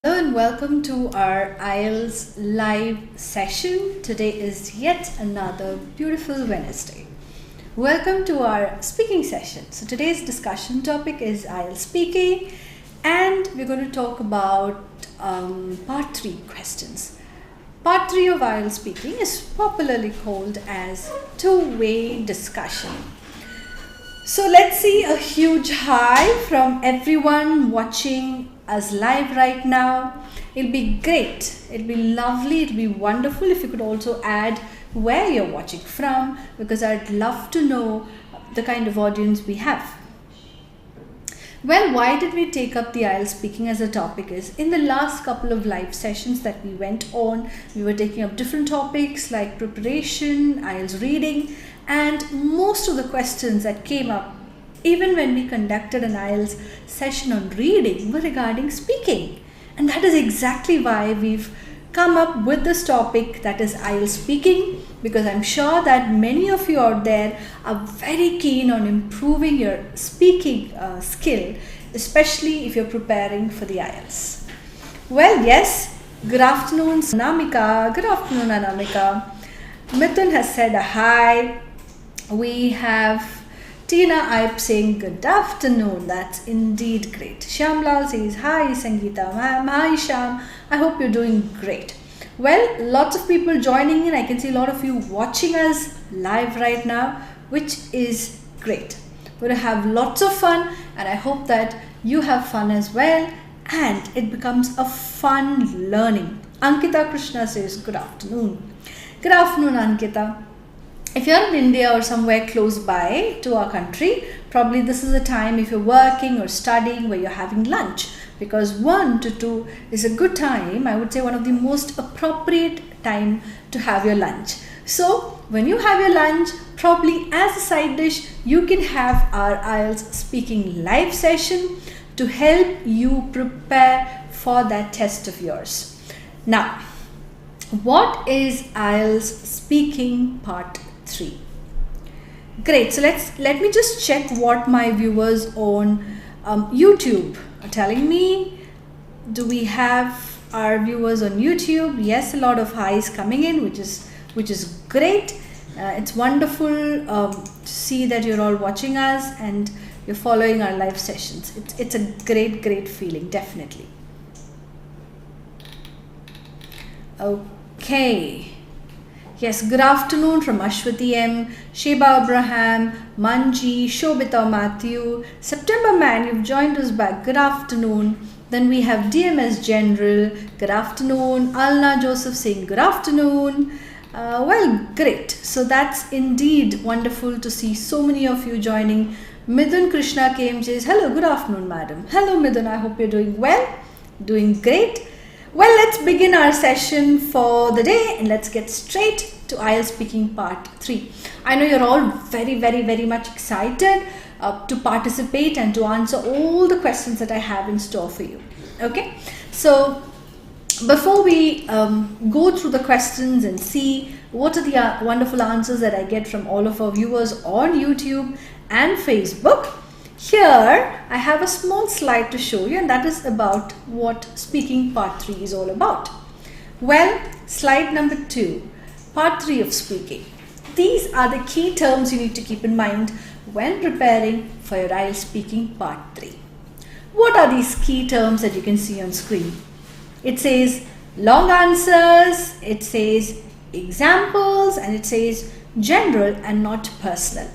Hello and welcome to our IELTS live session. Today is yet another beautiful Wednesday. Welcome to our speaking session. So today's discussion topic is IELTS speaking, and we're going to talk about part 3 questions. Part 3 of IELTS speaking is popularly called as two-way discussion. So let's see a huge hi from everyone watching us live right now. It'll be great, it'll be lovely, it'll be wonderful if you could also add where you're watching from, because I'd love to know the kind of audience we have. Well, why did we take up the IELTS speaking as a topic is, in the last couple of live sessions that we went on, we were taking up different topics like preparation, IELTS reading, and most of the questions that came up even when we conducted an IELTS session on reading were regarding speaking. And that is exactly why we've come up with this topic, that is IELTS speaking, because I'm sure that many of you out there are very keen on improving your speaking skill, especially if you're preparing for the IELTS. Well, yes, good afternoon Anamika, good afternoon Anamika. Mithun has said a hi. We have Tina Ipe saying good afternoon. That's indeed great. Shyamlal says hi Sangeeta ma'am. Hi Shyam. I hope you're doing great. Well, lots of people joining in. I can see a lot of you watching us live right now, which is great. We're going to have lots of fun, and I hope that you have fun as well and it becomes a fun learning. Ankita Krishna says good afternoon. Good afternoon Ankita. If you're in India or somewhere close by to our country, probably this is a time if you're working or studying where you're having lunch, because 1 to 2 is a good time. I would say one of the most appropriate time to have your lunch. So when you have your lunch, probably as a side dish, you can have our IELTS speaking live session to help you prepare for that test of yours. Now, what is IELTS speaking part 3? Great. So let me just check what my viewers on YouTube are telling me. Do we have our viewers on YouTube? Yes, a lot of highs coming in, which is great. It's wonderful to see that you're all watching us and you're following our live sessions. It's a great feeling, definitely. Okay. Yes, good afternoon from Ashwati M, Sheba Abraham, Manji, Shobita Matthew, September Man, you've joined us back. Good afternoon. Then we have DMS General. Good afternoon. Alna Joseph saying good afternoon. Well, great. So that's indeed wonderful to see so many of you joining. Midun Krishna came says, hello, good afternoon, madam. Hello, Midun. I hope you're doing well. Doing great. Well, let's begin our session for the day and let's get straight to IELTS speaking part 3. I know you're all very much excited to participate and to answer all the questions that I have in store for you. Okay, so before we go through the questions and see what are the wonderful answers that I get from all of our viewers on YouTube and Facebook, here I have a small slide to show you, and that is about what speaking part 3 is all about. Well, slide number 2, part 3 of speaking. These are the key terms you need to keep in mind when preparing for your IELTS speaking part 3. What are these key terms that you can see on screen? It says long answers, it says examples, and it says general and not personal.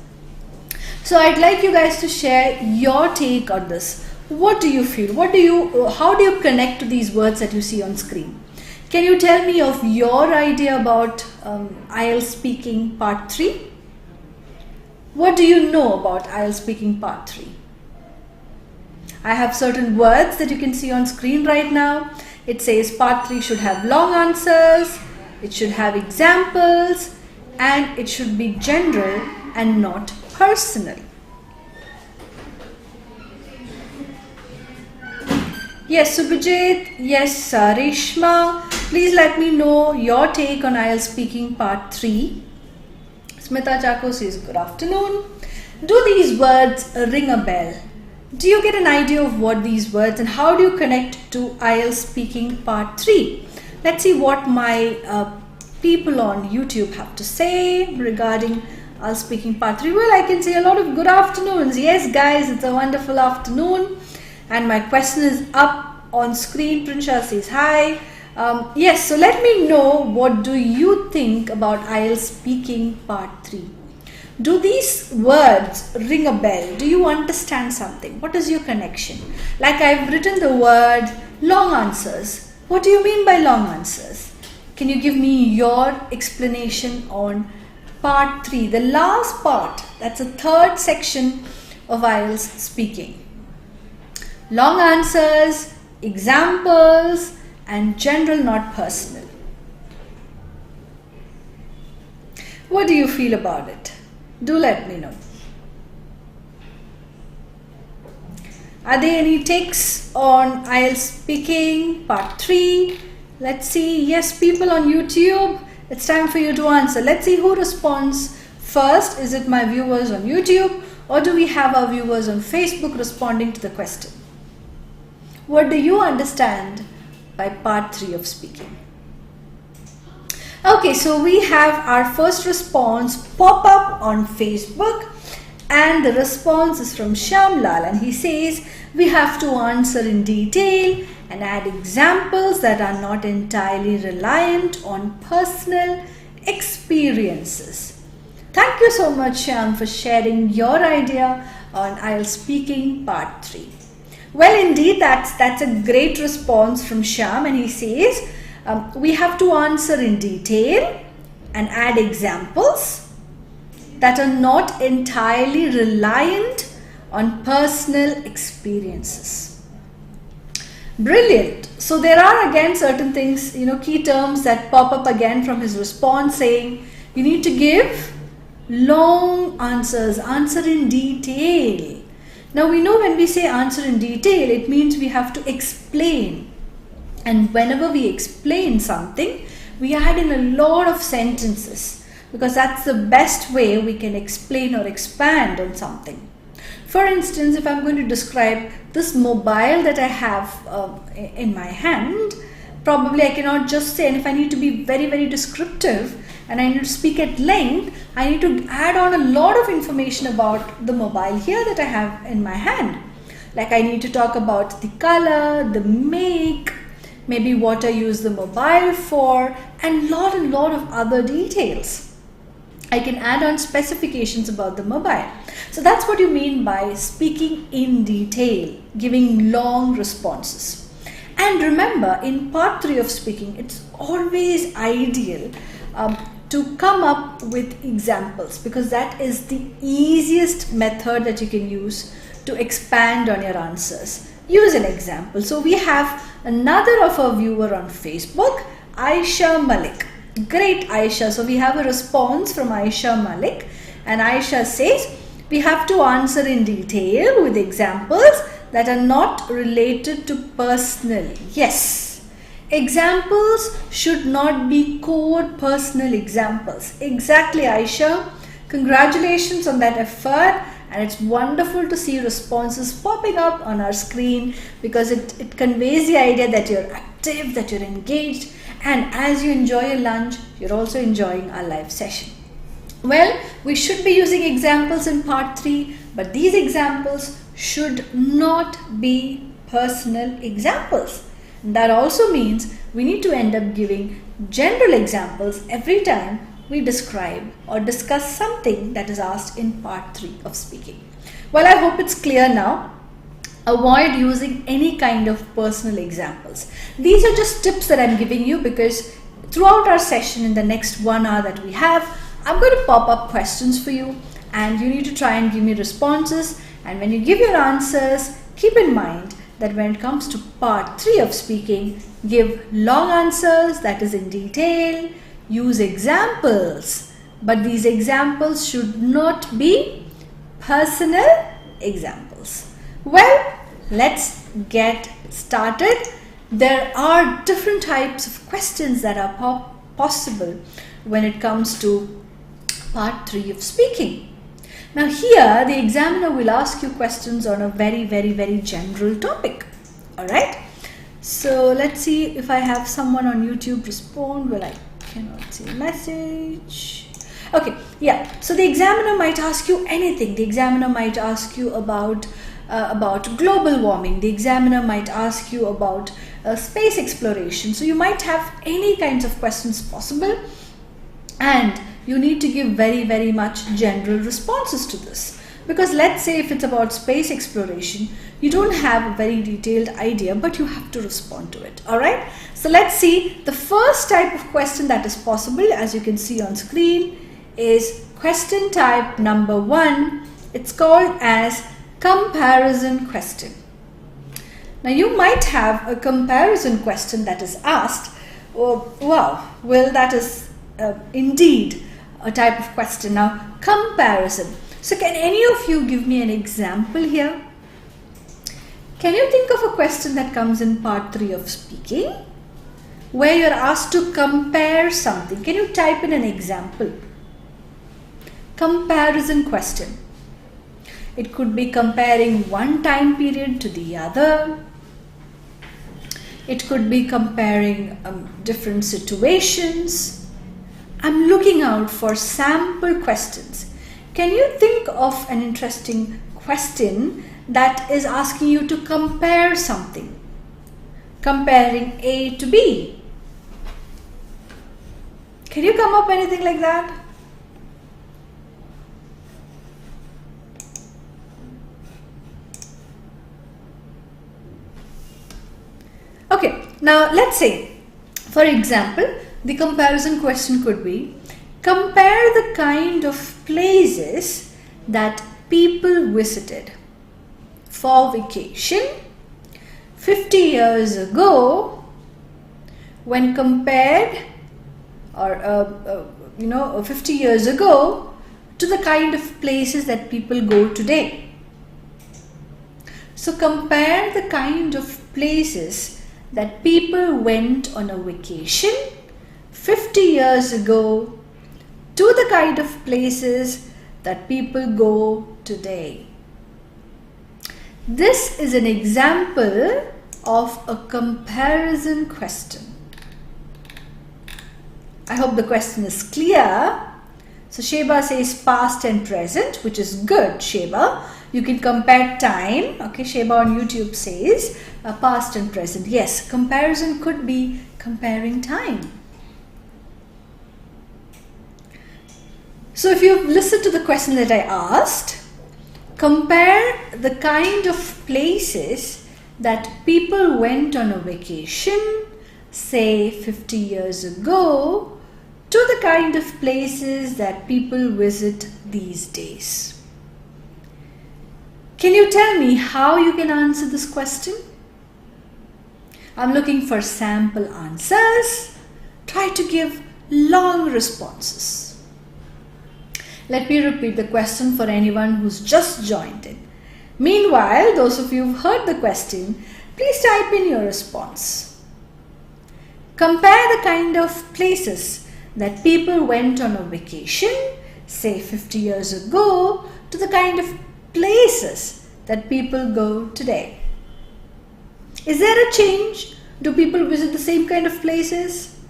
So I'd like you guys to share your take on this. What do you feel? How do you connect to these words that you see on screen? Can you tell me of your idea about IELTS speaking part 3? What do you know about IELTS speaking part 3? I have certain words that you can see on screen right now. It says part 3 should have long answers, it should have examples, and it should be general and not personal. Yes, Subhajit. Yes, Reshma. Please let me know your take on IELTS speaking part 3. Smita Chako says good afternoon. Do these words ring a bell? Do you get an idea of what these words and how do you connect to IELTS speaking part 3? Let's see what my people on YouTube have to say regarding IELTS speaking part 3. Well, I can say a lot of good afternoons. Yes, guys, it's a wonderful afternoon. And my question is up on screen. Prinsha says hi. Yes, so let me know, what do you think about IELTS speaking part 3? Do these words ring a bell? Do you understand something? What is your connection? Like I've written the word long answers. What do you mean by long answers? Can you give me your explanation on part 3, the last part? That's the third section of IELTS speaking. Long answers, examples, and general, not personal. What do you feel about it? Do let me know. Are there any takes on IELTS speaking part 3? Let's see. Yes, people on YouTube, it's time for you to answer. Let's see who responds first. Is it my viewers on YouTube, or do we have our viewers on Facebook responding to the question? What do you understand by part 3 of speaking? Okay, so we have our first response pop up on Facebook, and the response is from Shamlal, and he says we have to answer in detail and add examples that are not entirely reliant on personal experiences. Thank you so much, Sham, for sharing your idea on IELTS speaking part 3. Well, indeed, that's a great response from Sham, and he says we have to answer in detail and add examples that are not entirely reliant on personal experiences. Brilliant. So there are again certain things, key terms that pop up again from his response, saying you need to give long answers, answer in detail. Now we know when we say answer in detail, it means we have to explain. And whenever we explain something, we add in a lot of sentences, because that's the best way we can explain or expand on something. For instance, if I'm going to describe this mobile that I have in my hand, probably I cannot just say, and if I need to be very, very descriptive and I need to speak at length, I need to add on a lot of information about the mobile here that I have in my hand. Like I need to talk about the color, the make, maybe what I use the mobile for, and lot of other details. I can add on specifications about the mobile. So that's what you mean by speaking in detail, giving long responses. And remember, in part 3 of speaking, it's always ideal to come up with examples, because that is the easiest method that you can use to expand on your answers. Use an example. So we have another of our viewer on Facebook, Aisha Malik. Great, Aisha. So we have a response from Aisha Malik, and Aisha says we have to answer in detail with examples that are not related to personal. Yes, examples should not be core personal examples. Exactly, Aisha. Congratulations on that effort. And it's wonderful to see responses popping up on our screen, because it conveys the idea that you're active, that you're engaged, and as you enjoy your lunch, you're also enjoying our live session. Well, we should be using examples in part 3, but these examples should not be personal examples. And that also means we need to end up giving general examples every time we describe or discuss something that is asked in part 3 of speaking. Well, I hope it's clear now. Avoid using any kind of personal examples. These are just tips that I'm giving you, because throughout our session in the next 1 hour that we have, I'm going to pop up questions for you, and you need to try and give me responses. And when you give your answers, keep in mind that when it comes to part 3 of speaking, give long answers, that is in detail. Use examples, but these examples should not be personal examples. Well, let's get started. There are different types of questions that are possible when it comes to part 3 of speaking. Now here the examiner will ask you questions on a very general topic. Alright, so let's see if I have someone on YouTube respond. Well, I cannot see a message. Okay, yeah, so the examiner might ask you anything. The examiner might ask you about global warming. The examiner might ask you about space exploration. So you might have any kinds of questions possible, and you need to give very much general responses to this. Because let's say if it's about space exploration, you don't have a very detailed idea, but you have to respond to it. Alright, so let's see. The first type of question that is possible, as you can see on screen, is question type number 1. It's called as comparison question. Now you might have a comparison question that is asked. Oh, wow, well, that is indeed a type of question. Now, comparison. So can any of you give me an example here? Can you think of a question that comes in part 3 of speaking, where you're asked to compare something? Can you type in an example? Comparison question. It could be comparing one time period to the other. It could be comparing different situations. I'm looking out for sample questions. Can you think of an interesting question that is asking you to compare something? Comparing A to B. Can you come up with anything like that? Okay, now let's say, for example, the comparison question could be, compare the kind of places that people visited for vacation 50 years ago when compared, or 50 years ago, to the kind of places that people go today. So compare the kind of places that people went on a vacation 50 years ago to the kind of places that people go today. This is an example of a comparison question. I hope the question is clear. So Sheba says past and present, which is good, Sheba. You can compare time. Okay, Sheba on YouTube says past and present. Yes, comparison could be comparing time. So if you've listened to the question that I asked, compare the kind of places that people went on a vacation, say 50 years ago, to the kind of places that people visit these days. Can you tell me how you can answer this question? I'm looking for sample answers. Try to give long responses. Let me repeat the question for anyone who's just joined in. Meanwhile, those of you who've heard the question, please type in your response. Compare the kind of places that people went on a vacation, say 50 years ago, to the kind of places that people go today. Is there a change? Do people visit the same kind of places?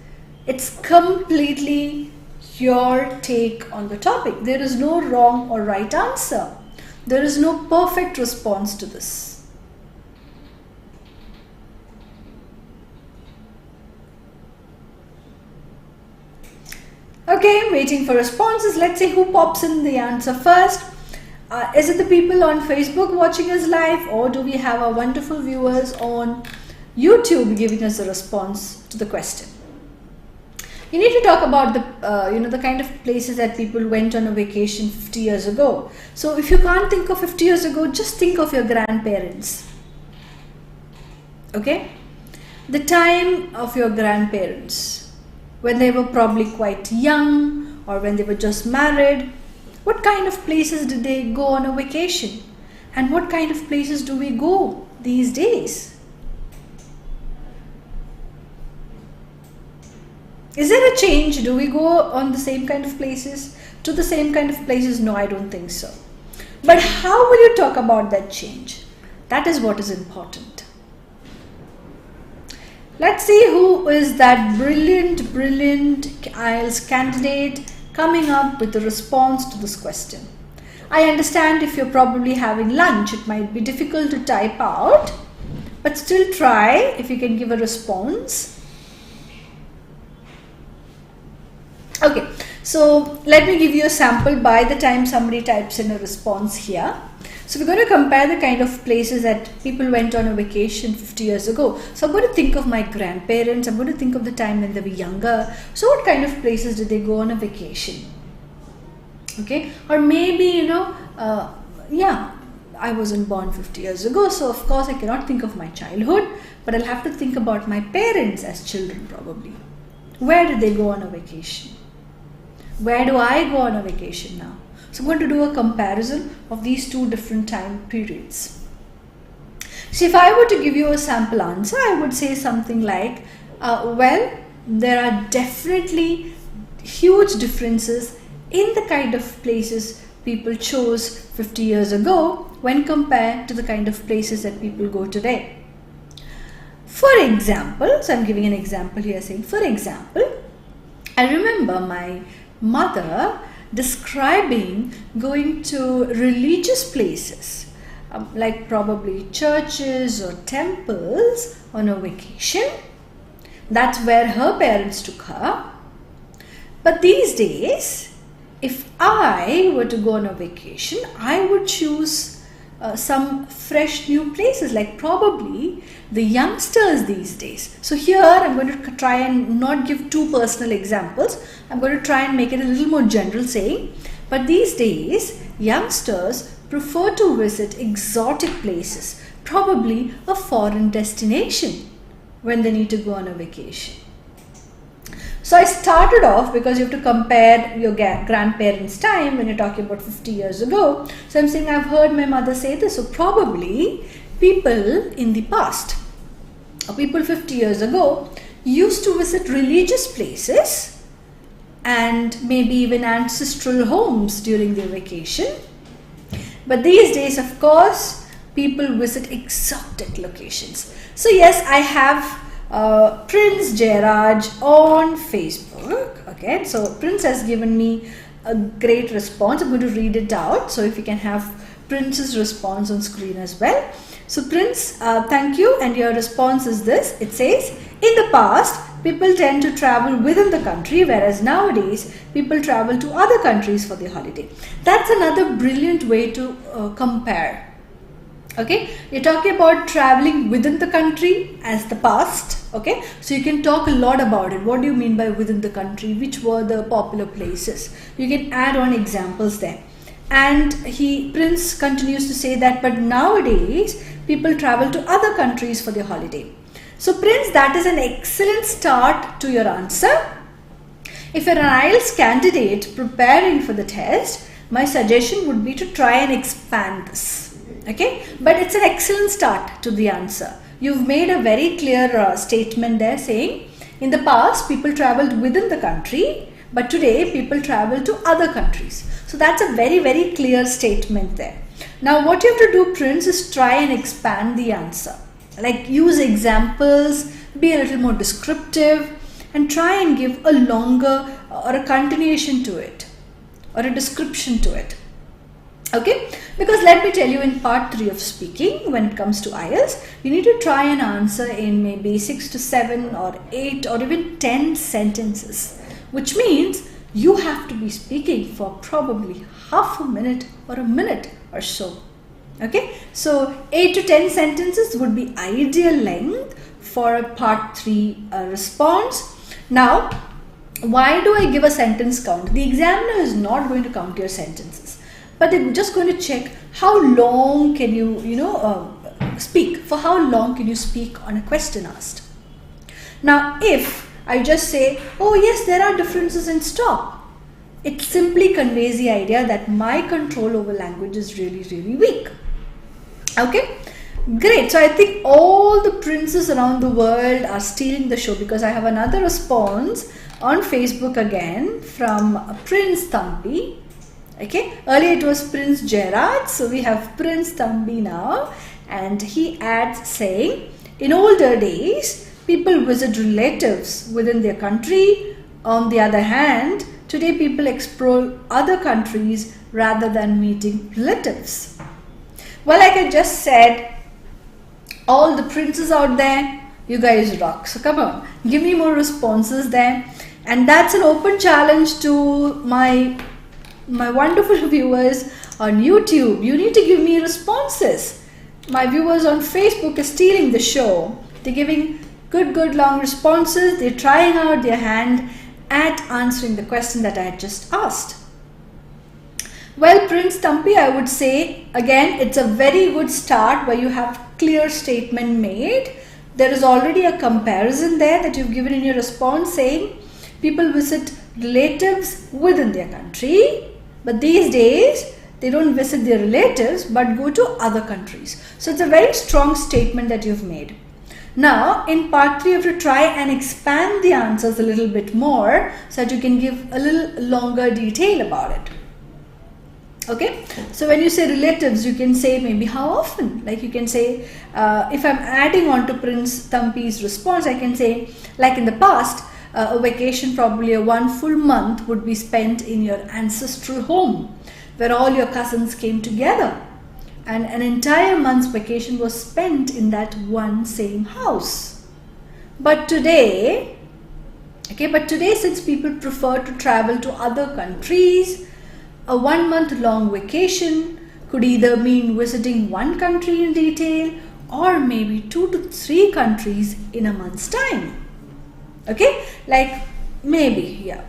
It's completely your take on the topic. There is no wrong or right answer. There is no perfect response to this. Okay, waiting for responses. Let's see who pops in the answer first. Is it the people on Facebook watching us live, or do we have our wonderful viewers on YouTube giving us a response to the question? You need to talk about the kind of places that people went on a vacation 50 years ago. So if you can't think of 50 years ago, just think of your grandparents. Okay? The time of your grandparents, when they were probably quite young or when they were just married. What kind of places did they go on a vacation? And what kind of places do we go these days? Is there a change? Do we go on the same kind of places? To the same kind of places? No, I don't think so. But how will you talk about that change? That is what is important. Let's see who is that brilliant IELTS candidate coming up with a response to this question. I understand if you're probably having lunch, it might be difficult to type out, but still try if you can give a response. Okay, so let me give you a sample by the time somebody types in a response here. So we're going to compare the kind of places that people went on a vacation 50 years ago. So I'm going to think of my grandparents. I'm going to think of the time when they were younger. So what kind of places did they go on a vacation? Okay, or maybe, I wasn't born 50 years ago. So of course I cannot think of my childhood, but I'll have to think about my parents as children probably. Where did they go on a vacation? Where do I go on a vacation now? So I'm going to do a comparison of these two different time periods. So if I were to give you a sample answer, I would say something like, there are definitely huge differences in the kind of places people chose 50 years ago when compared to the kind of places that people go today. For example, so I'm giving an example here saying, for example, I remember my mother describing going to religious places like probably churches or temples on a vacation. That's where her parents took her. But these days, if I were to go on a vacation, I would choose some fresh new places, like probably the youngsters these days. So here I'm going to try and not give too personal examples. I'm going to try and make it a little more general saying, but these days youngsters prefer to visit exotic places, probably a foreign destination when they need to go on a vacation. So I started off because you have to compare your grandparents' time when you're talking about 50 years ago. So I'm saying I've heard my mother say this. So probably people in the past, or people 50 years ago, used to visit religious places and maybe even ancestral homes during their vacation. But these days, of course, people visit exotic locations. So yes, I have Prince Jairaj on Facebook. Okay, so Prince has given me a great response. I'm going to read it out. So if you can have Prince's response on screen as well. So Prince, thank you, and your response is this. It says, in the past, people tend to travel within the country, whereas nowadays people travel to other countries for the holiday. That's another brilliant way to compare. Okay, you're talking about traveling within the country as the past. Okay, so you can talk a lot about it. What do you mean by within the country? Which were the popular places? You can add on examples there. And Prince continues to say that, but nowadays people travel to other countries for their holiday. So Prince, that is an excellent start to your answer. If you're an IELTS candidate preparing for the test, my suggestion would be to try and expand this. Okay, but it's an excellent start to the answer. You've made a very clear statement there saying, in the past people traveled within the country, but today people travel to other countries. So that's a very, very clear statement there. Now what you have to do, Prince, is try and expand the answer. Like use examples, be a little more descriptive, and try and give a longer or a continuation to it, or a description to it. Okay, because let me tell you, in part 3 of speaking, when it comes to IELTS, you need to try and answer in maybe 6 to 7 or 8 or even 10 sentences, which means you have to be speaking for probably half a minute or a minute or so. Okay, so 8 to 10 sentences would be ideal length for a part 3 response. Now, why do I give a sentence count? The examiner is not going to count your sentences, but they're just going to check how long can you, speak. For how long can you speak on a question asked? Now, if I just say, oh yes, there are differences, and stop, it simply conveys the idea that my control over language is really, really weak. Okay, great. So I think all the princes around the world are stealing the show, because I have another response on Facebook again from Prince Thampi. Okay, earlier it was Prince Gerard, so we have Prince Thambi now, and he adds saying, in older days, people visit relatives within their country. On the other hand, today people explore other countries rather than meeting relatives. Well, like I just said, all the princes out there, you guys rock. So come on, give me more responses there. And that's an open challenge to my wonderful viewers on YouTube. You need to give me responses. My viewers on Facebook are stealing the show. They're giving good long responses. They're trying out their hand at answering the question that I had just asked. Well, Prince Thampi, I would say, again, it's a very good start where you have clear statement made. There is already a comparison there that you've given in your response saying people visit relatives within their country, but these days they don't visit their relatives but go to other countries. So it's a very strong statement that you've made. Now in part 3 you have to try and expand the answers a little bit more so that you can give a little longer detail about it. Okay, so when you say relatives, you can say maybe how often. Like you can say, if I'm adding on to Prince Thampi's response, I can say, like in the past, a vacation, probably a 1 full month, would be spent in your ancestral home, where all your cousins came together, and an entire month's vacation was spent in that one same house. But today, since people prefer to travel to other countries, a 1 month long vacation could either mean visiting one country in detail or maybe 2 to 3 countries in a month's time. Okay, like maybe, yeah,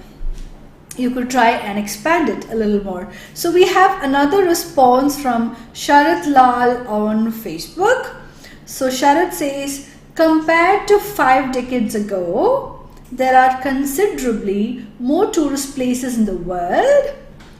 you could try and expand it a little more. So we have another response from Sharat Lal on Facebook. So Sharat says, compared to 5 decades ago, there are considerably more tourist places in the world.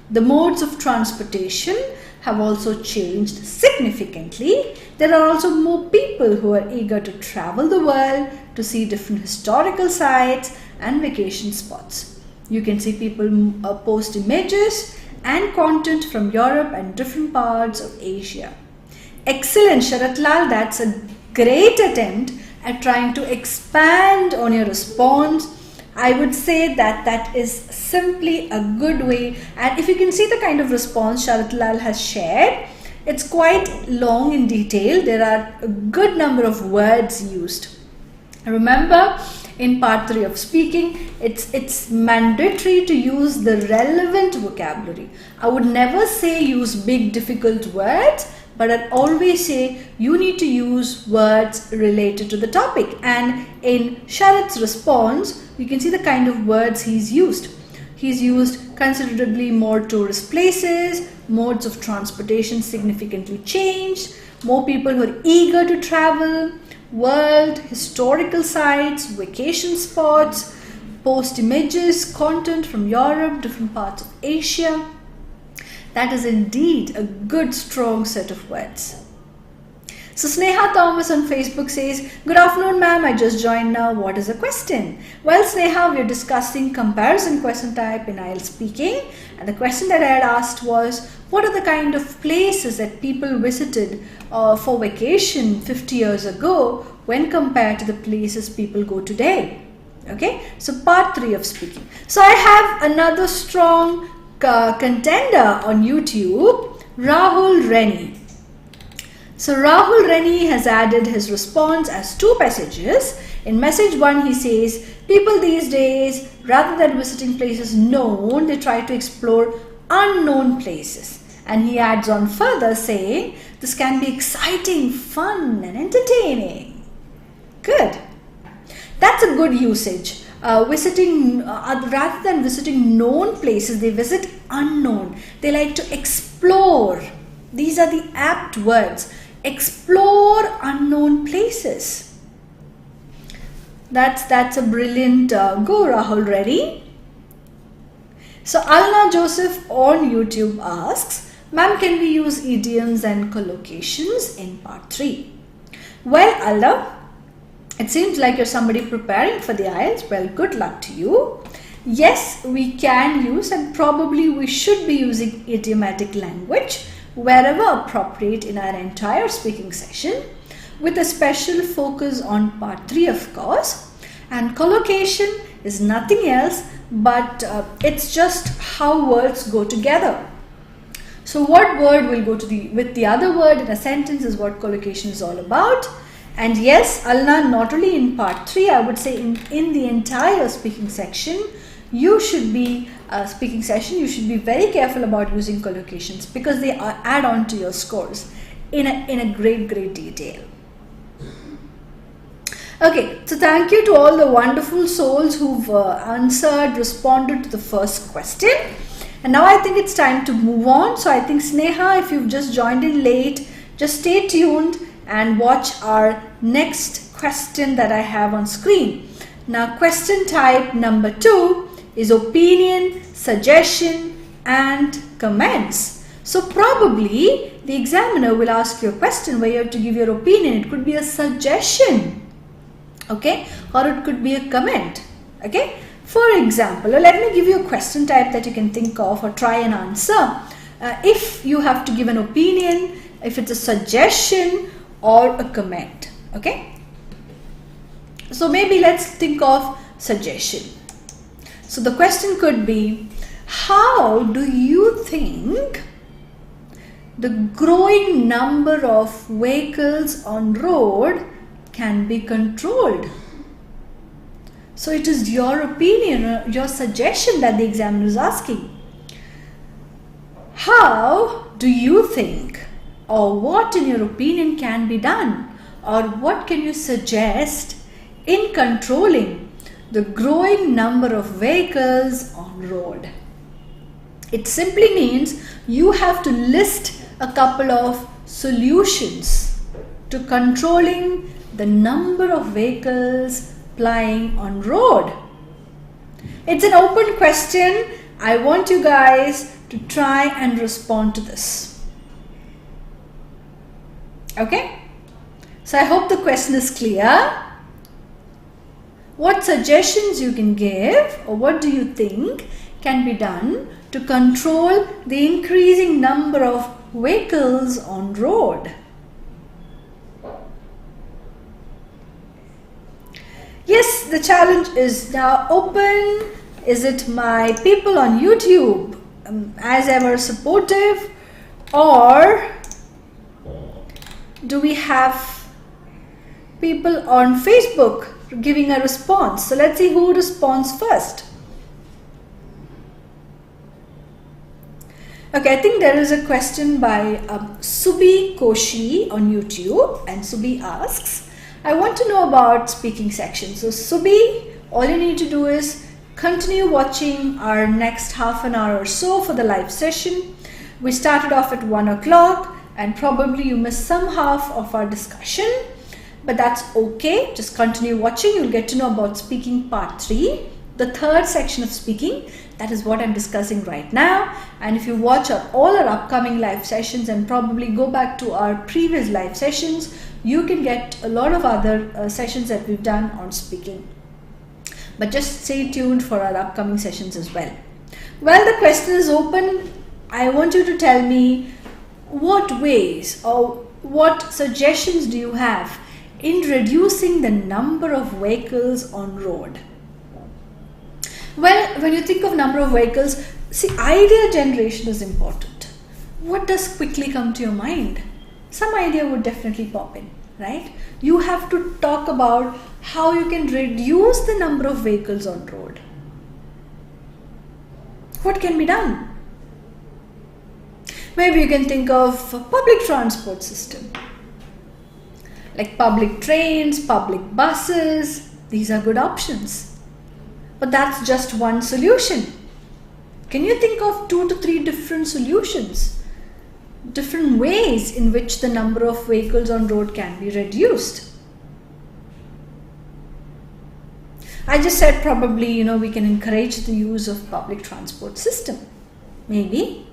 The modes of transportation have also changed significantly. There are also more people who are eager to travel the world to see different historical sites and vacation spots. You can see people post images and content from Europe and different parts of Asia. Excellent, Sharat Lal. That's a great attempt at trying to expand on your response. I would say that is simply a good way, and if you can see the kind of response Sharat Lal has shared, it's quite long in detail. There are a good number of words used. Remember, in part 3 of speaking, it's mandatory to use the relevant vocabulary. I would never say use big difficult words, but I'd always say you need to use words related to the topic. And in Sharat's response, you can see the kind of words he's used. He's used considerably more tourist places, modes of transportation significantly changed, more people who are eager to travel, world, historical sites, vacation spots, post images, content from Europe, different parts of Asia. That is indeed a good strong set of words. So Sneha Thomas on Facebook says, good afternoon ma'am, I just joined now. What is the question? Well Sneha, we are discussing comparison question type in IELTS speaking, and the question that I had asked was, what are the kind of places that people visited for vacation 50 years ago when compared to the places people go today? Okay, so part 3 of speaking. So I have another strong contender on YouTube, Rahul Reni. So Rahul Reni has added his response as 2 messages. In message 1 he says, people these days, rather than visiting places known, they try to explore unknown places. And he adds on further saying, this can be exciting, fun and entertaining. Good. That's a good usage. Rather than visiting known places, they visit unknown. They like to explore. These are the apt words. Explore unknown places. That's a brilliant go, Rahul. Ready? So Alna Joseph on YouTube asks, ma'am, can we use idioms and collocations in part 3? Well, Alna, it seems like you're somebody preparing for the IELTS. Well, good luck to you. Yes, we can use, and probably we should be using idiomatic language wherever appropriate in our entire speaking session, with a special focus on part 3, of course. And collocation is nothing else but it's just how words go together. So what word will go with the other word in a sentence is what collocation is all about. And yes, Alna, not only in part 3, I would say in the entire speaking section, you should be very careful about using collocations, because they add on to your scores in a great detail. Okay, so thank you to all the wonderful souls who've responded to the first question. And now I think it's time to move on. So I think Sneha, if you've just joined in late, just stay tuned and watch our next question that I have on screen. Now question type number 2 is opinion, suggestion and comments. So probably the examiner will ask you a question where you have to give your opinion. It could be a suggestion, okay, or it could be a comment, okay. For example, let me give you a question type that you can think of or try and answer. If you have to give an opinion, if it's a suggestion or a comment, okay. So maybe let's think of suggestion. So the question could be, how do you think the growing number of vehicles on road can be controlled? So it is your opinion or your suggestion that the examiner is asking. How do you think, or what in your opinion can be done, or what can you suggest in controlling the growing number of vehicles on road? It simply means you have to list a couple of solutions to controlling the number of vehicles plying on road. It's an open question. I want you guys to try and respond to this. Okay? So I hope the question is clear. What suggestions you can give, or what do you think can be done to control the increasing number of vehicles on road? Yes, the challenge is now open. Is it my people on YouTube as ever supportive, or do we have people on Facebook giving a response? So let's see who responds first. Okay, I think there is a question by Subi Koshi on YouTube, and Subi asks, I want to know about speaking section. So Subi, all you need to do is continue watching our next half an hour or so for the live session. We started off at 1 o'clock and probably you missed some half of our discussion, but that's okay. Just continue watching. You'll get to know about speaking part 3, the third section of speaking. That is what I'm discussing right now. And if you watch all our upcoming live sessions and probably go back to our previous live sessions, you can get a lot of other sessions that we've done on speaking. But just stay tuned for our upcoming sessions as well. Well, the question is open. I want you to tell me what ways or what suggestions do you have in reducing the number of vehicles on road. Well, when you think of number of vehicles, see, idea generation is important. What does quickly come to your mind? Some idea would definitely pop in, right? You have to talk about how you can reduce the number of vehicles on road. What can be done? Maybe you can think of a public transport system, like public trains, public buses. These are good options. But that's just one solution. Can you think of 2 to 3 different solutions? Different ways in which the number of vehicles on road can be reduced. I just said probably, we can encourage the use of public transport system. Maybe.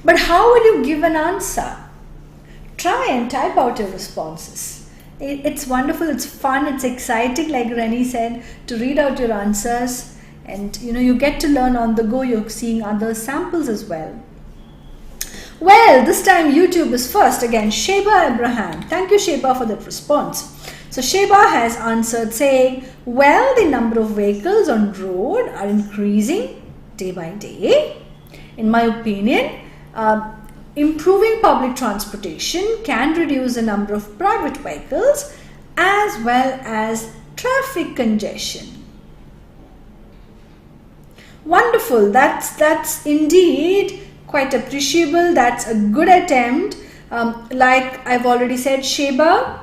But how will you give an answer? Try and type out your responses. It's wonderful, it's fun, it's exciting, like Rennie said, to read out your answers. and you get to learn on the go. You're seeing other samples as well. Well, this time YouTube is first. Again, Sheba Abraham. Thank you, Sheba, for that response. So Sheba has answered saying, well, the number of vehicles on road are increasing day by day. In my opinion, improving public transportation can reduce the number of private vehicles as well as traffic congestion. Wonderful. That's indeed quite appreciable. That's a good attempt. Like I've already said, Sheba,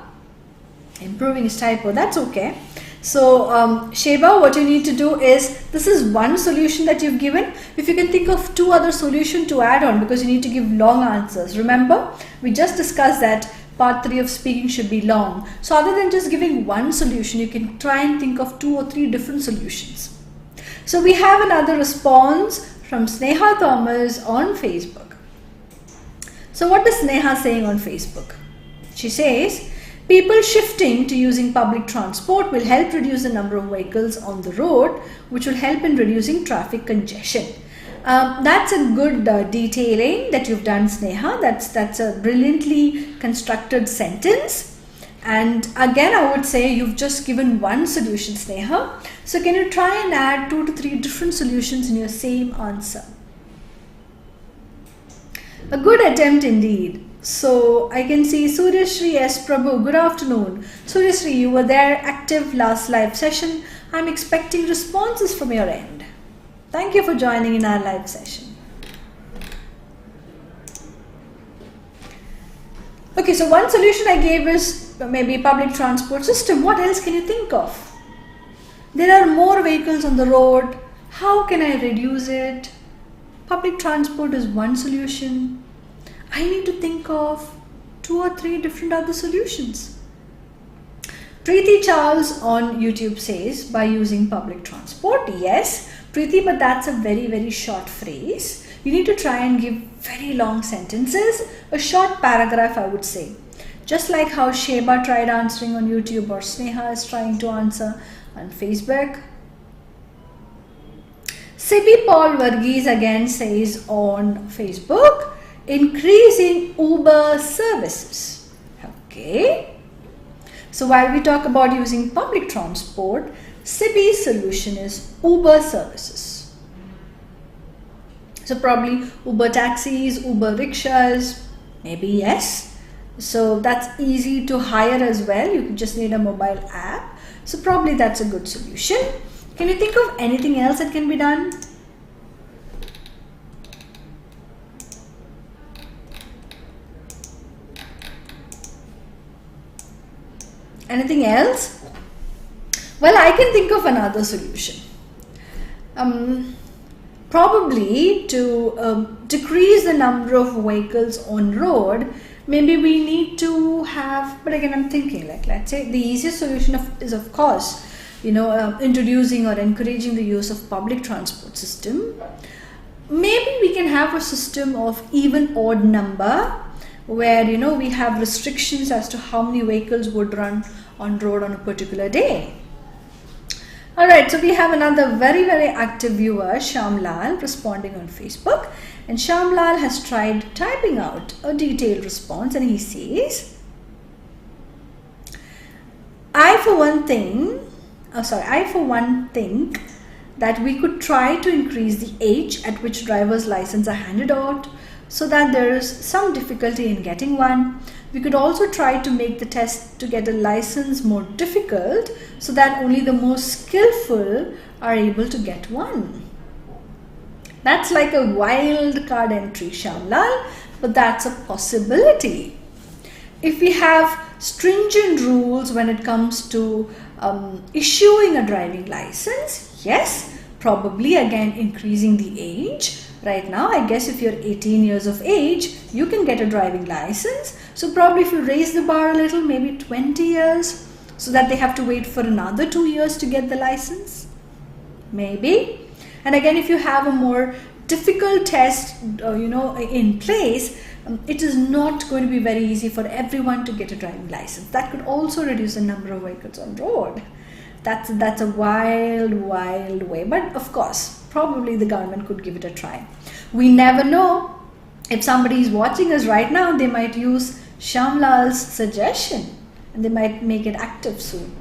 improving is typo. That's okay. So Sheba, what you need to do is, this is one solution that you've given. If you can think of 2 other solutions to add on, because you need to give long answers. Remember, we just discussed that part 3 of speaking should be long. So other than just giving one solution, you can try and think of 2 or 3 different solutions. So we have another response from Sneha Thomas on Facebook. So what is Sneha saying on Facebook? She says, people shifting to using public transport will help reduce the number of vehicles on the road, which will help in reducing traffic congestion. That's a good detailing that you've done, Sneha. That's a brilliantly constructed sentence. And again, I would say you've just given one solution, Sneha. So can you try and add 2 to 3 different solutions in your same answer? A good attempt indeed. So I can see Suryashri S. Prabhu. Good afternoon. Suryashri, you were there active last live session. I'm expecting responses from your end. Thank you for joining in our live session. Okay, so one solution I gave is maybe public transport system. What else can you think of? There are more vehicles on the road. How can I reduce it? Public transport is one solution. I need to think of 2 or 3 different other solutions. Preeti Charles on YouTube says, by using public transport. Yes, Preeti, but that's a very, very short phrase. You need to try and give very long sentences, a short paragraph, I would say. Just like how Sheba tried answering on YouTube, or Sneha is trying to answer on Facebook. Sibi Paul Varghese again says on Facebook, increasing Uber services. Okay. So while we talk about using public transport, Sibi's solution is Uber services. So probably Uber taxis, Uber rickshaws, maybe yes. So that's easy to hire as well. You just need a mobile app. So probably that's a good solution. Can you think of anything else that can be done? Anything else? Well, I can think of another solution. Probably to decrease the number of vehicles on road, maybe we need to have, but again I'm thinking, like, let's say the easiest solution is of course, introducing or encouraging the use of public transport system. Maybe we can have a system of even odd number, where we have restrictions as to how many vehicles would run on road on a particular day. Alright, so we have another very, very active viewer, Shamlal, responding on Facebook. And Shamlal has tried typing out a detailed response, and he says, I for one think that we could try to increase the age at which driver's license are handed out, so that there is some difficulty in getting one. We could also try to make the test to get a license more difficult, so that only the most skillful are able to get one. That's like a wild card entry, Shamlal, but that's a possibility. If we have stringent rules when it comes to issuing a driving license, yes, probably again increasing the age. Right now, I guess if you're 18 years of age, you can get a driving license. So probably if you raise the bar a little, maybe 20 years, so that they have to wait for another 2 years to get the license. Maybe. And again, if you have a more difficult test, in place, it is not going to be very easy for everyone to get a driving license. That could also reduce the number of vehicles on road. That's a wild way. But of course, probably the government could give it a try. We never know. If somebody is watching us right now, they might use Shamlal's suggestion and they might make it active soon.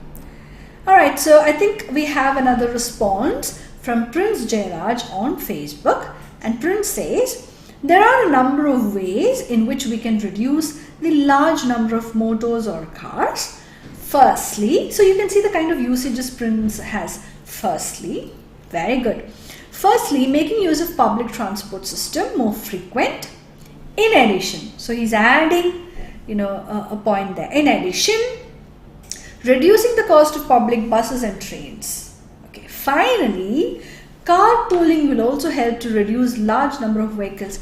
Alright, so I think we have another response from Prince Jairaj on Facebook, and Prince says, there are a number of ways in which we can reduce the large number of motors or cars. Firstly, so you can see the kind of usages Prince has. Firstly, very good. Firstly, making use of public transport system more frequent. In addition, so he's adding, a point there. In addition, reducing the cost of public buses and trains. Okay. Finally, carpooling will also help to reduce large number of vehicles.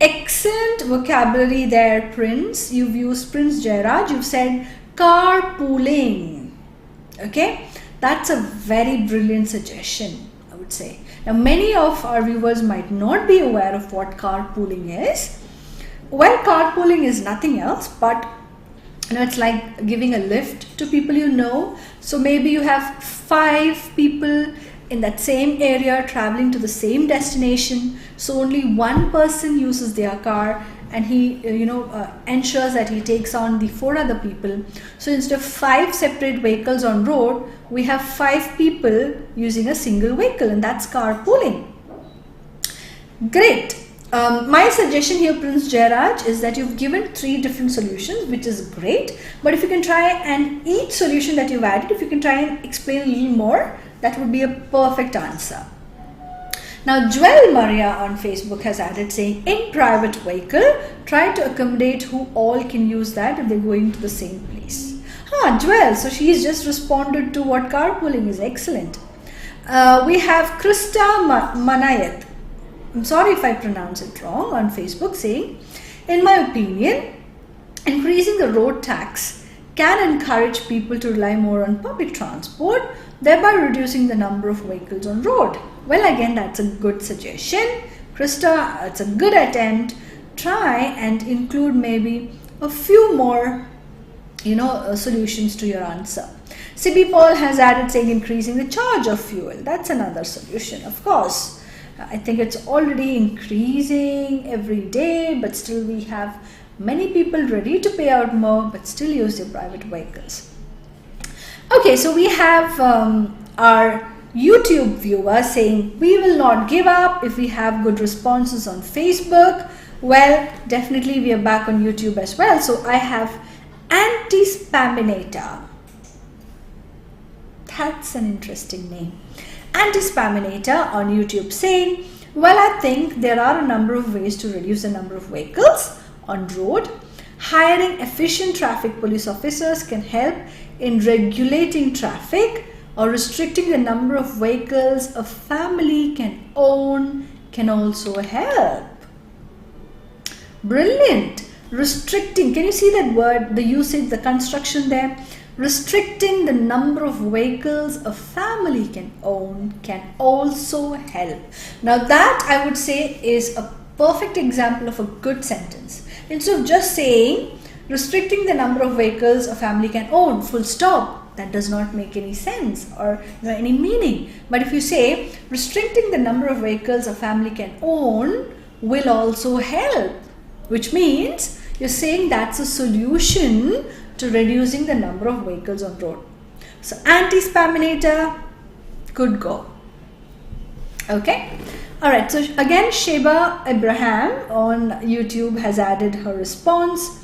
Excellent vocabulary there, Prince. You've used Prince Jairaj. You've said carpooling. Okay, that's a very brilliant suggestion, I would say. Now, many of our viewers might not be aware of what carpooling is. Well, carpooling is nothing else but it's like giving a lift to people you know. So maybe you have 5 people in that same area traveling to the same destination. So only one person uses their car, and he ensures that he takes on the 4 other people. So instead of 5 separate vehicles on road, we have 5 people using a single vehicle, and that's carpooling. Great. My suggestion here, Prince Jairaj, is that you've given 3 different solutions, which is great. But if you can try, and each solution that you've added, if you can try and explain a little more, that would be a perfect answer. Now, Jewel Maria on Facebook has added saying, in private vehicle, try to accommodate who all can use that if they're going to the same place. Jewel, so she's just responded to what carpooling is. Excellent. We have Krista Manayat. I'm sorry if I pronounce it wrong, on Facebook, saying, in my opinion, increasing the road tax can encourage people to rely more on public transport, thereby reducing the number of vehicles on road. Well, again, that's a good suggestion. Krista, it's a good attempt. Try and include maybe a few more, solutions to your answer. CB Paul has added saying increasing the charge of fuel. That's another solution, of course. I think it's already increasing every day, but still we have many people ready to pay out more, but still use their private vehicles. Okay, so we have our YouTube viewer saying, we will not give up if we have good responses on Facebook. Well, definitely we are back on YouTube as well. So I have Anti-Spaminator. That's an interesting name. Anti-Spaminator on YouTube saying, well, I think there are a number of ways to reduce the number of vehicles on road. Hiring efficient traffic police officers can help in regulating traffic, or restricting the number of vehicles a family can own can also help. Brilliant. Restricting, can you see that word, the usage, the construction there? Restricting the number of vehicles a family can own can also help. Now that, I would say, is a perfect example of a good sentence. Instead of just saying restricting the number of vehicles a family can own, full stop, that does not make any sense or any meaning. But if you say restricting the number of vehicles a family can own will also help, which means you're saying that's a solution to reducing the number of vehicles on road. So Anti-Spaminator could go. Okay. Alright, so again Sheba Abraham on YouTube has added her response.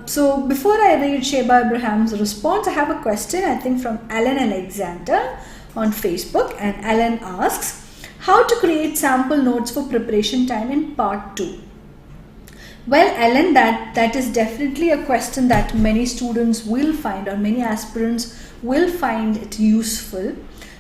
So before I read Sheba Abraham's response, I have a question, I think from Alan Alexander on Facebook, and Alan asks, how to create sample notes for preparation time in part 2. Well, Alan, that is definitely a question that many students will find, or many aspirants will find it useful.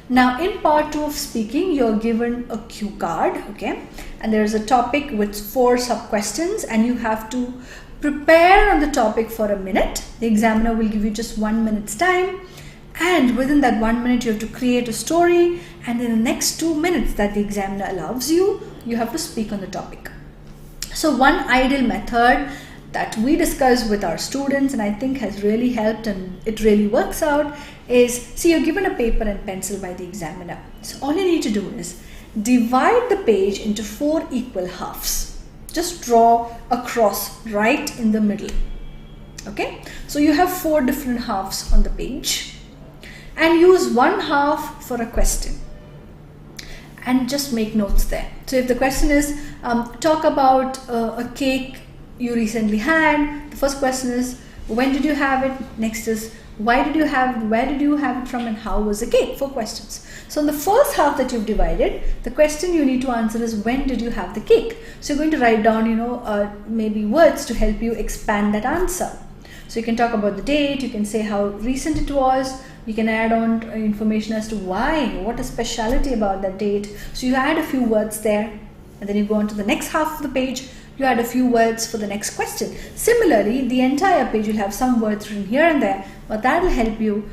Now, in part 2 of speaking, you're given a cue card, okay? And there is a topic with 4 sub-questions, and you have to prepare on the topic for a minute. The examiner will give you just 1 minute's time, and within that 1 minute, you have to create a story, and in the next 2 minutes that the examiner allows you, you have to speak on the topic. So one ideal method that we discuss with our students and I think has really helped and it really works out is, see, you're given a paper and pencil by the examiner. So all you need to do is divide the page into 4 equal halves. Just draw a cross right in the middle. Okay, so you have 4 different halves on the page and use one half for a question and just make notes there. So if the question is talk about a cake you recently had, the first question is when did you have it? Next is why did you have it? Where did you have it from? And how was the cake? 4 questions. So in the first half that you've divided, the question you need to answer is when did you have the cake? So you're going to write down maybe words to help you expand that answer. So you can talk about the date, you can say how recent it was, you can add on information as to why, what a speciality about that date. So you add a few words there and then you go on to the next half of the page, you add a few words for the next question. Similarly, the entire page will have some words written here and there, but that will help you.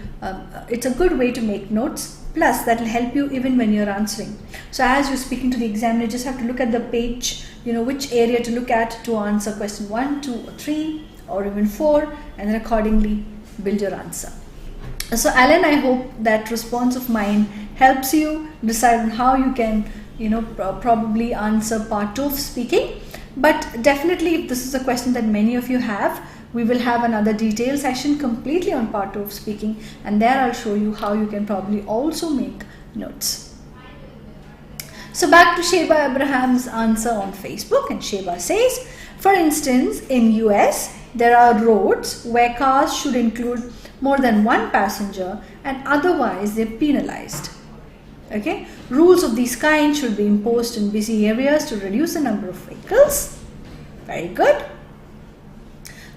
It's a good way to make notes, plus that will help you even when you're answering. So as you're speaking to the examiner, you just have to look at the page, which area to look at to answer question 1, 2 or 3 or even 4, and then accordingly build your answer. So Alan, I hope that response of mine helps you decide on how you can probably answer part 2 of speaking. But definitely if this is a question that many of you have, we will have another detailed session completely on part 2 of speaking, and there I'll show you how you can probably also make notes. So back to Sheba Abraham's answer on Facebook, and Sheba says, for instance, in US, there are roads where cars should include more than 1 passenger and otherwise they're penalized. Okay, rules of this kind should be imposed in busy areas to reduce the number of vehicles. Very good.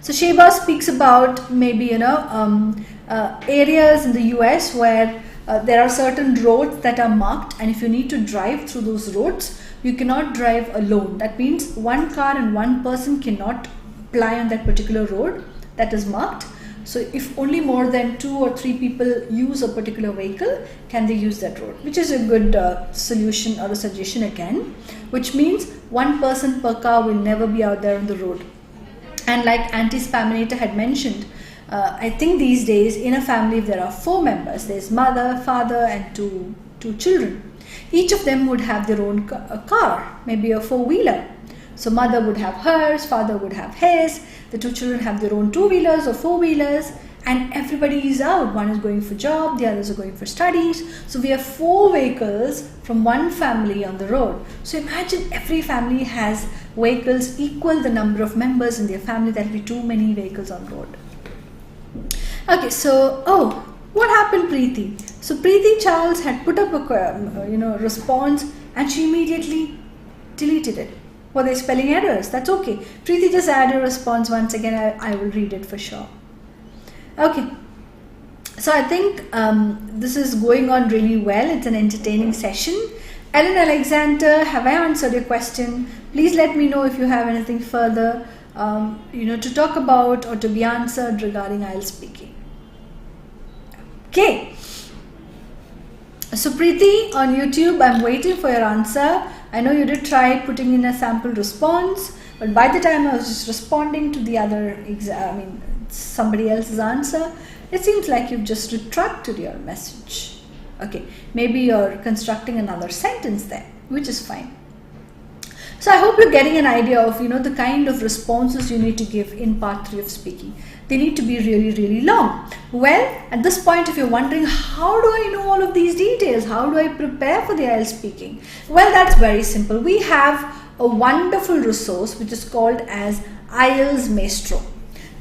So Sheba speaks about maybe areas in the US where there are certain roads that are marked, and if you need to drive through those roads, you cannot drive alone. That means 1 car and 1 person cannot apply on that particular road that is marked. So if only more than 2 or 3 people use a particular vehicle, can they use that road, which is a good solution or a suggestion again, which means 1 person per car will never be out there on the road. And like Auntie Spaminator had mentioned, I think these days in a family if there are 4 members, there's mother, father and two children. Each of them would have their own car, maybe a 4-wheeler. So mother would have hers, father would have his, the 2 children have their own 2-wheelers or 4-wheelers, and everybody is out. One is going for job, the others are going for studies. So we have 4 vehicles from 1 family on the road. So imagine every family has vehicles equal the number of members in their family. That will be too many vehicles on the road. Okay, so what happened, Preeti? So Preeti Charles had put up a response and she immediately deleted it. Were they spelling errors? That's okay. Preeti, just add a response once again. I will read it for sure. Okay. So I think this is going on really well. It's an entertaining session. Ellen Alexander, have I answered your question? Please let me know if you have anything further to talk about or to be answered regarding IELTS speaking. Okay. So Preeti on YouTube, I'm waiting for your answer. I know you did try putting in a sample response, but by the time I was just responding to the other somebody else's answer, it seems like you've just retracted your message. Okay, maybe you're constructing another sentence there, which is fine. So I hope you're getting an idea of the kind of responses you need to give in part 3 of speaking. They need to be really, really long. Well, at this point, if you're wondering, how do I know all of these details? How do I prepare for the IELTS speaking? Well, that's very simple. We have a wonderful resource which is called as IELTS Maestro.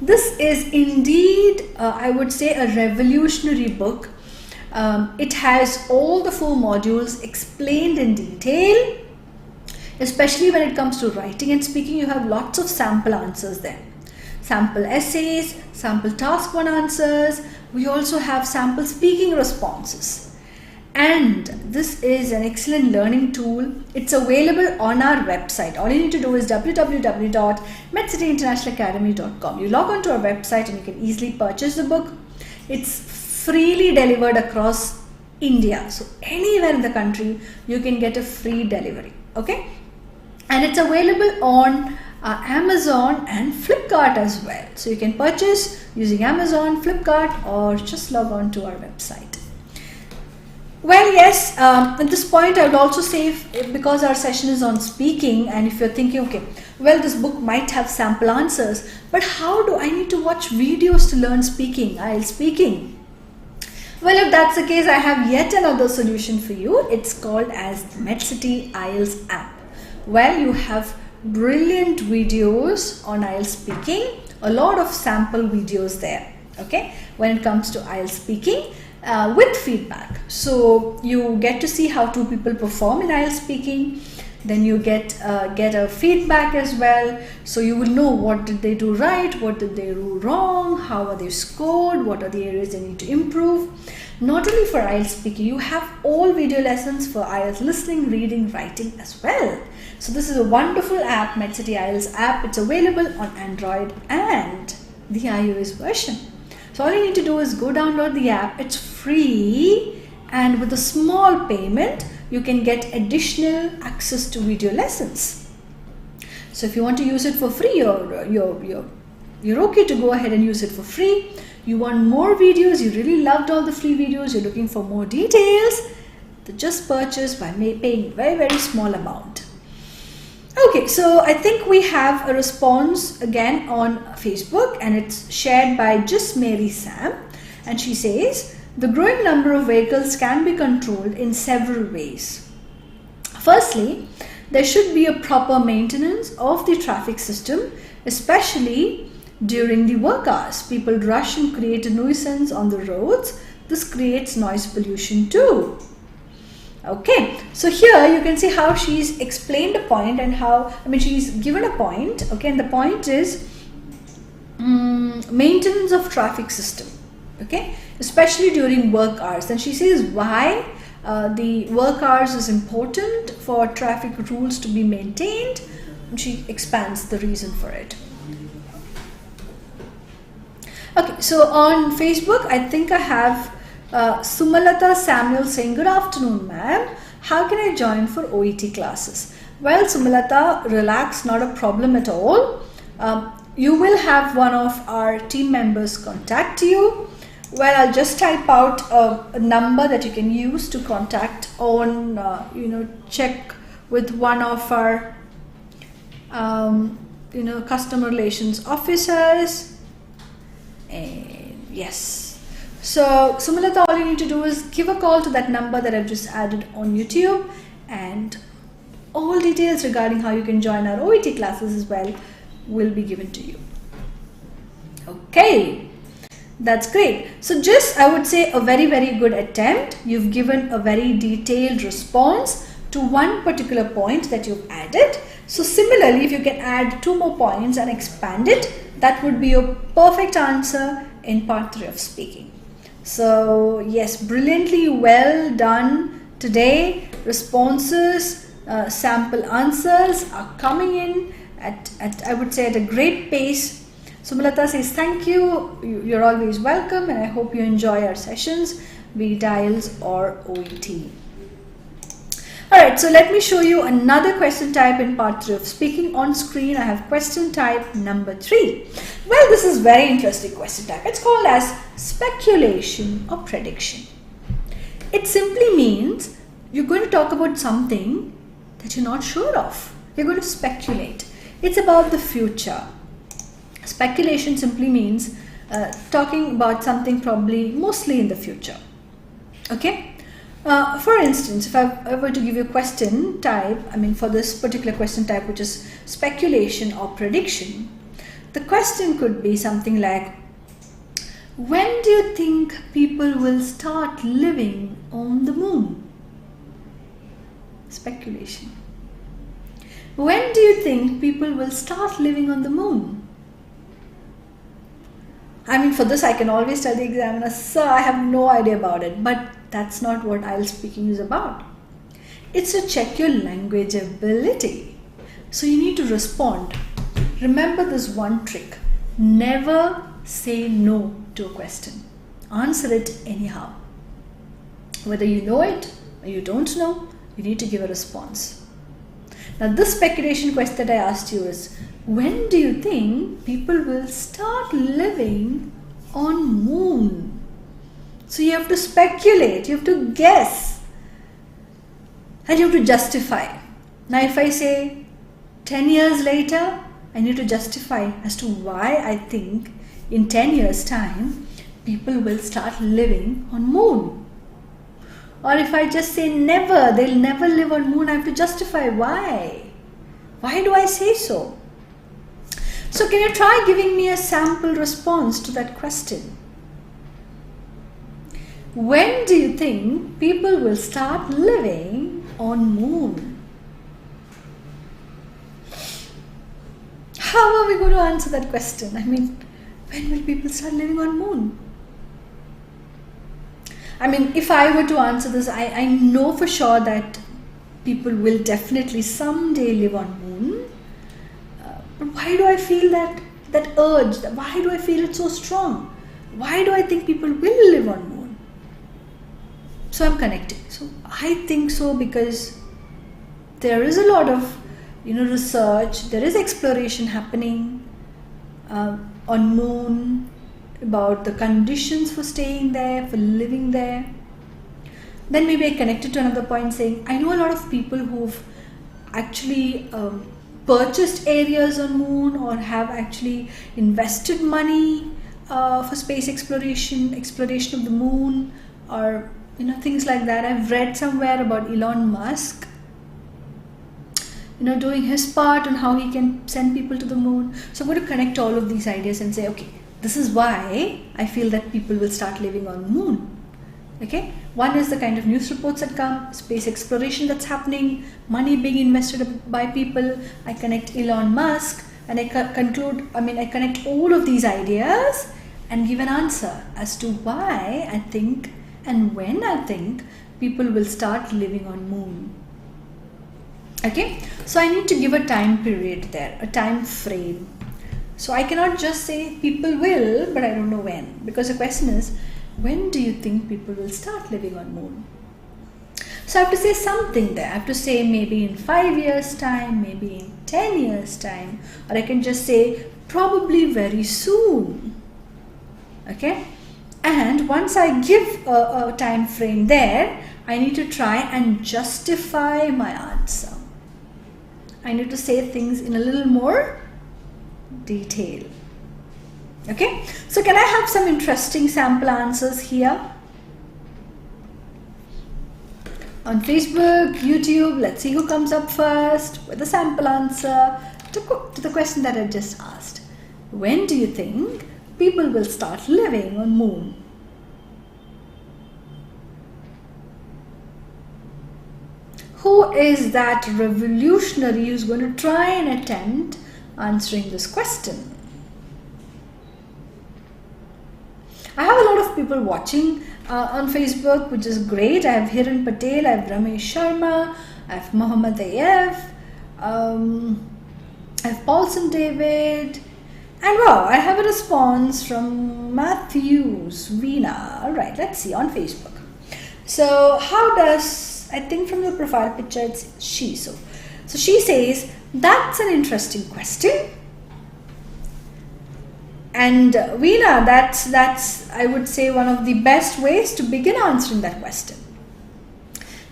This is indeed, I would say, a revolutionary book. It has all the 4 modules explained in detail. Especially when it comes to writing and speaking, you have lots of sample answers there. Sample essays, sample task 1 answers. We also have sample speaking responses. And this is an excellent learning tool. It's available on our website. All you need to do is www.medcityinternationalacademy.com. You log on to our website and you can easily purchase the book. It's freely delivered across India. So anywhere in the country, you can get a free delivery. Okay? and it's available on Amazon and Flipkart as well. So you can purchase using Amazon, Flipkart, or just log on to our website. Well, yes, at this point I would also say, because our session is on speaking, and if you're thinking, okay, well, this book might have sample answers, but how do I need to watch videos to learn speaking, IELTS speaking? Well, if that's the case, I have yet another solution for you. It's called as the MedCity IELTS app. Well, you have brilliant videos on IELTS speaking, a lot of sample videos there, okay, when it comes to IELTS speaking. With feedback. So you get to see how two people perform in IELTS speaking. Then you get a feedback as well. So you will know what did they do right, what did they do wrong, how are they scored, what are the areas they need to improve. Not only for IELTS speaking, you have all video lessons for IELTS listening, reading, writing as well. So this is a wonderful app, MedCity IELTS app. It's available on Android and the iOS version. So all you need to do is go download the app. It's free, and with a small payment you can get additional access to video lessons. So if you want to use it for free, you're okay to go ahead and use it for free. You want more videos, you really loved all the free videos, you're looking for more details, then just purchase by paying a very, very small amount. Okay, so I think we have a response again on Facebook, and it's shared by Just Mary Sam, and she says, the growing number of vehicles can be controlled in several ways. Firstly, there should be a proper maintenance of the traffic system, especially during the work hours. People rush and create a nuisance on the roads. This creates noise pollution too. Okay, so here you can see how she's explained a point, and how, she's given a point, okay, and the point is maintenance of traffic system, okay, especially during work hours. And she says why the work hours is important for traffic rules to be maintained, and she expands the reason for it. Okay, so on Facebook, I think I have Sumalata Samuel saying, good afternoon, ma'am. How can I join for OET classes? Well, Sumalata, relax, not a problem at all. You will have one of our team members contact you. Well, I'll just type out a number that you can use to contact on, check with one of our, customer relations officers. And yes. So Sumalata, all you need to do is give a call to that number that I've just added on YouTube, and all details regarding how you can join our OET classes as well will be given to you. Okay, that's great. So just, I would say, a very, very good attempt. You've given a very detailed response to one particular point that you've added. So similarly, if you can add 2 more points and expand it, that would be a perfect answer in part 3 of speaking. So yes, brilliantly well done today. Responses, sample answers are coming in at I would say at a great pace. Sumalata says thank you. You're always welcome, and I hope you enjoy our sessions, be it IELTS or OET. Alright, so let me show you another question type in part 3 of speaking. On screen I have question type number 3. Well, this is very interesting question type. It's called as speculation or prediction. It simply means you're going to talk about something that you're not sure of. You're going to speculate. It's about the future. Speculation simply means talking about something probably mostly in the future. Okay? For instance, if I were to give you a question type, for this particular question type, which is speculation or prediction, the question could be something like, when do you think people will start living on the moon? Speculation. When do you think people will start living on the moon? For this I can always tell the examiner, sir, I have no idea about it, but that's not what IELTS speaking is about. It's to check your language ability. So you need to respond. Remember this one trick. Never say no to a question. Answer it anyhow. Whether you know it or you don't know, you need to give a response. Now, this speculation question that I asked you is, when do you think people will start living on moon? So you have to speculate, you have to guess, and you have to justify. Now, if I say 10 years later, I need to justify as to why I think in 10 years' time, people will start living on moon. Or if I just say never, they'll never live on moon, I have to justify why. Why do I say so? So can you try giving me a sample response to that question? When do you think people will start living on moon? How are we going to answer that question? I mean, when will people start living on moon? I mean, if I were to answer this, I know for sure that people will definitely someday live on moon. But why do I feel that urge? Why do I feel it so strong? Why do I think people will live on moon? So I'm connecting. So I think so because there is a lot of research, there is exploration happening on moon about the conditions for staying there, for living there. Then maybe I connected to another point saying, I know a lot of people who've actually purchased areas on moon or have actually invested money for space exploration of the moon, or things like that. I've read somewhere about Elon Musk doing his part on how he can send people to the moon. So I'm going to connect all of these ideas and say, okay, this is why I feel that people will start living on the moon. Okay, one is the kind of news reports that come, space exploration that's happening, money being invested by people. I connect Elon Musk and I connect all of these ideas and give an answer as to why I think and when I think people will start living on moon. Okay, so I need to give a time period there, a time frame. So I cannot just say people will, but I don't know when, because the question is, when do you think people will start living on moon? So I have to say something there. I have to say maybe in 5 years time, maybe in 10 years time, or I can just say probably very soon. Okay, and once I give a time frame there, I need to try and justify my answer. I need to say things in a little more detail. Okay, so can I have some interesting sample answers here? On Facebook, YouTube, let's see who comes up first with a sample answer to the question that I just asked. When do you think people will start living on moon? Who is that revolutionary who's going to try and attempt answering this question? I have a lot of people watching on Facebook, which is great. I have Hiran Patel, I have Ramesh Sharma, I have Mohammed Ayef, I have Paulson David, and wow, I have a response from Matthews Veena. Alright, let's see on Facebook. So how does, I think from the profile picture it's she. So she says, that's an interesting question. And Veena, that's I would say one of the best ways to begin answering that question.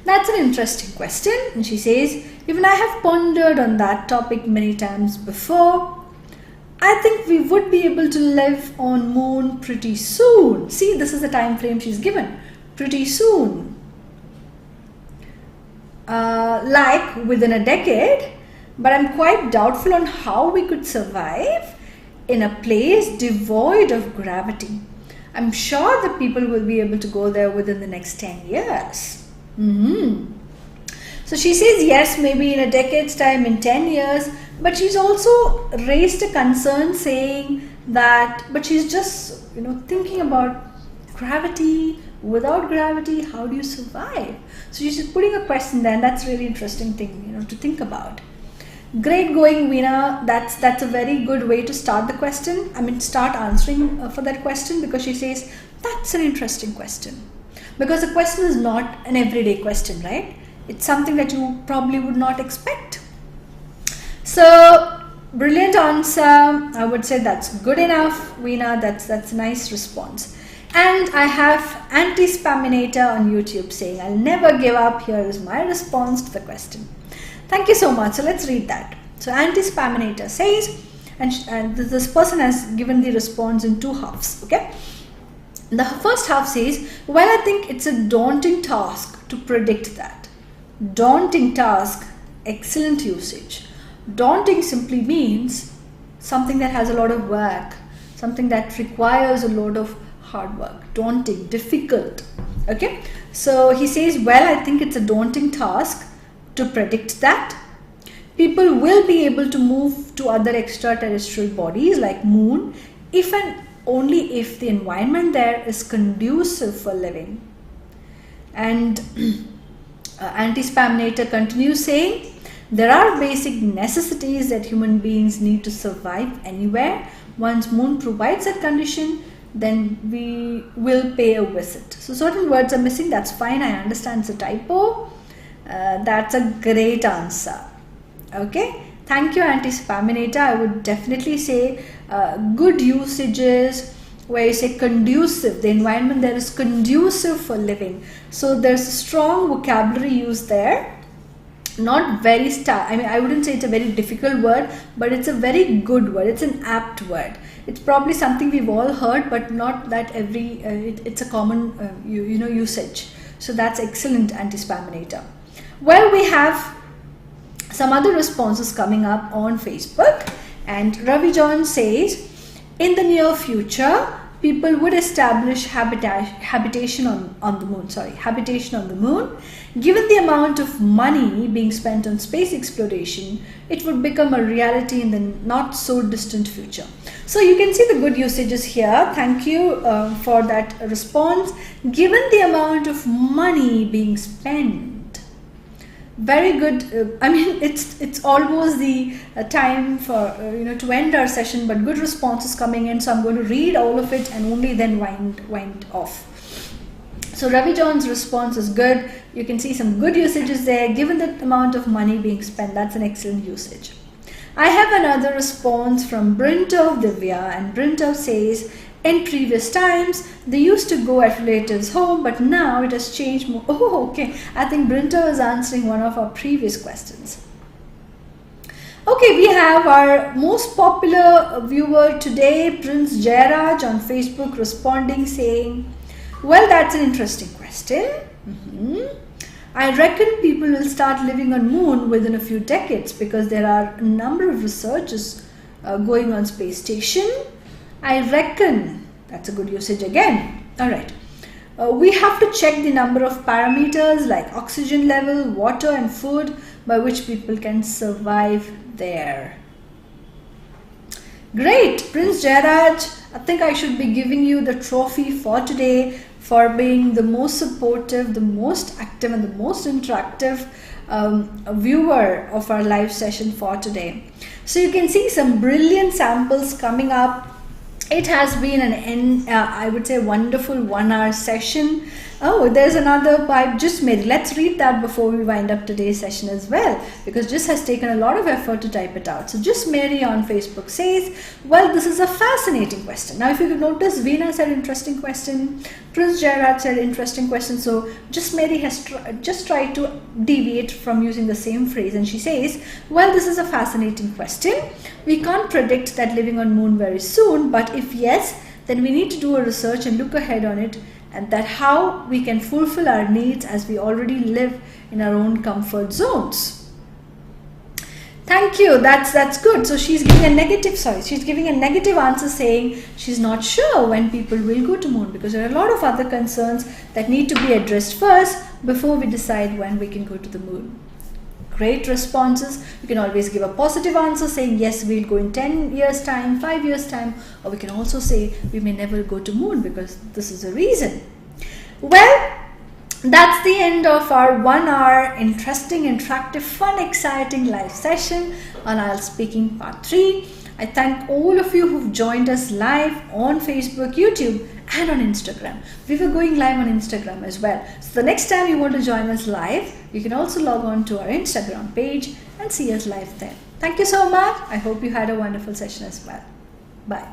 That's an interesting question. And she says, even I have pondered on that topic many times before. I think we would be able to live on moon pretty soon. See, this is the time frame she's given. Pretty soon. Like within a decade. But I'm quite doubtful on how we could survive in a place devoid of gravity. I'm sure that people will be able to go there within the next 10 years. So she says yes, maybe in a decade's time, in 10 years, but she's also raised a concern saying that, but she's just, thinking about gravity, without gravity, how do you survive? So she's just putting a question there, and that's a really interesting thing, to think about. Great going, Veena. That's a very good way to start the question. Start answering for that question, because she says that's an interesting question. Because the question is not an everyday question, right? It's something that you probably would not expect. So brilliant answer. I would say that's good enough, Veena. That's a nice response. And I have Anti-Spaminator on YouTube saying, I'll never give up. Here is my response to the question. Thank you so much. So let's read that. So Anti-Spaminator says, and this person has given the response in two halves. Okay. The first half says, well, I think it's a daunting task to predict that. Daunting task, excellent usage. Daunting simply means something that has a lot of work, something that requires a lot of hard work. Daunting, difficult. Okay. So he says, well, I think it's a daunting task to predict that. People will be able to move to other extraterrestrial bodies like Moon if and only if the environment there is conducive for living. And Anti-Spaminator continues saying, there are basic necessities that human beings need to survive anywhere. Once Moon provides that condition, then we will pay a visit. So certain words are missing, that's fine, I understand it's a typo. That's a great answer. Okay, thank you, Anti-Spaminator. I would definitely say good usages where you say conducive, the environment there is conducive for living. So there's a strong vocabulary used there. Not very I wouldn't say it's a very difficult word, but it's a very good word. It's an apt word. It's probably something we've all heard, but not that it's a common usage. So that's excellent, Anti-Spaminator. Well, we have some other responses coming up on Facebook, and Ravi John says, in the near future, people would establish habitation on the moon. Habitation on the moon. Given the amount of money being spent on space exploration, it would become a reality in the not so distant future. So you can see the good usages here. Thank you for that response. Given the amount of money being spent. Very good. I mean, it's almost the time for to end our session, but good responses coming in. So I'm going to read all of it and only then wind off. So Ravi John's response is good. You can see some good usages there. Given the amount of money being spent, that's an excellent usage. I have another response from Brintov Divya, and Brintov says, in previous times, they used to go at relatives' home, but now it has changed more. Oh, okay. I think Brintov is answering one of our previous questions. Okay, we have our most popular viewer today, Prince Jairaj on Facebook, responding saying, well, that's an interesting question. I reckon people will start living on moon within a few decades because there are a number of researches going on space station. I reckon, that's a good usage again. Alright, we have to check the number of parameters like oxygen level, water and food by which people can survive there. Great, Prince Jairaj, I think I should be giving you the trophy for today for being the most supportive, the most active and the most interactive viewer of our live session for today. So you can see some brilliant samples coming up. It has been I would say wonderful 1 hour session. Oh, there's another by Just Mary. Let's read that before we wind up today's session as well, because Just has taken a lot of effort to type it out. So Just Mary on Facebook says, well, this is a fascinating question. Now, if you could notice, Veena said interesting question, Prince Jairaj said interesting question. So Just Mary has just tried to deviate from using the same phrase, and she says, well, this is a fascinating question. We can't predict that living on moon very soon, but if yes, then we need to do a research and look ahead on it, and that how we can fulfill our needs as we already live in our own comfort zones. Thank you. That's good. So she's giving a negative answer saying she's not sure when people will go to moon, because there are a lot of other concerns that need to be addressed first before we decide when we can go to the moon. Great responses. You can always give a positive answer saying yes, we'll go in 10 years time, 5 years time, or we can also say we may never go to moon because this is a reason. Well, that's the end of our 1 hour interesting, interactive, fun, exciting live session on IELTS Speaking Part 3. I thank all of you who've joined us live on Facebook, YouTube and on Instagram. We were going live on Instagram as well. So the next time you want to join us live, you can also log on to our Instagram page and see us live there. Thank you so much. I hope you had a wonderful session as well. Bye.